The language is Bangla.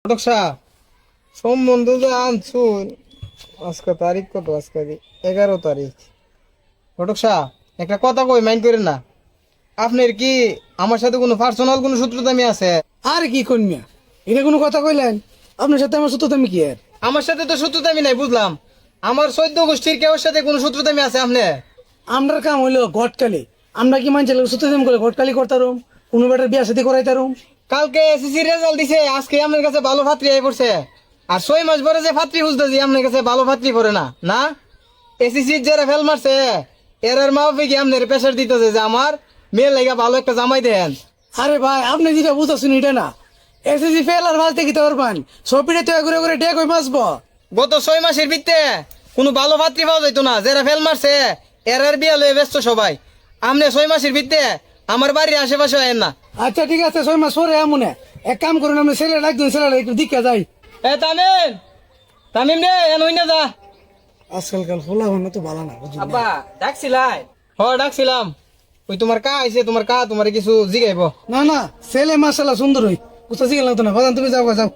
ঘটক সাহেব, সম্বন্ধ যে আনছুন, আজকে তারিখ কত? আজকে 11 তারিখ। ঘটক সাহেব, একটা কথা কই, মাইন্ড করেন না। আপনার কি আমার সাথে কোনো পার্সোনাল কোনো সূত্রতামি আছে? আর কি কন্যা, এটা কোনো কথা কইলেন? আপনার সাথে আমার সত্য তুমি কি আর? আমার সাথে তো সূত্রতামি নাই, বুঝলাম। আমার 14 গোষ্ঠীর কেউ সাথে কোনো সূত্রতামি আছে আপনি? আমরার কাম হইলো ঘটকালি। আমরা কি মানছি সত্য তুমি করে ঘটকালি করতারুম, কোনো বেটার বিয়া সাথে করাইতারুম? কালকে এসএসসি রেজাল্ট দিছে, আজকে আপনার কাছে ভালো ফাত্রি আই পড়ছে। আর 6 মাস পরে যে ফাত্রি খুঁজতেছি, আপনার কাছে ভালো ফাত্রি পড়ে না না? এসএসসি যারা ফেল মারছে, এরার মা বাবা কি আপনার প্রেশার দিতেছে যে আমার মেয়ে লাগা ভালো একটা জামাই দেন। আরে ভাই, আপনি যেটা বুঝতেছেন এটা না। এসএসসি ফেল আর ভাজ দেখি তোর পান সপিটা তো ঘুরে ঘুরে ডেক হয়ে মাসবো। গত 6 মাসের ভিতরে কোনো ভালো পাত্রী পাওয়া যাইতো না। যারা ফেল মারছে এরার বিয়া লয়ে ব্যস্ত সবাই। আপনি 6 মাসের ভিতরে আমার বাড়ির আশেপাশে আয়েন না। আচ্ছা ঠিক আছে, 6 মাস পরে এমন এক কাম করুন, আপনি ছেলে একজন ছেলে একটু দীক্ষা যাই। এ তামিম, তামিম রে, এন হই না যা। আজকালকাল ফোলা ভালো তো ভালো না, বুঝলি? আব্বা ডাকছিলাই? হ ডাকছিলাম। ওই তোমার কা আইছে, তোমার কা তোমার কিছু জিগাইব। না না, ছেলে মাসাল্লাহ সুন্দর হই, বুঝতে গেলাম তো না। বাজান তুমি যাও যাও।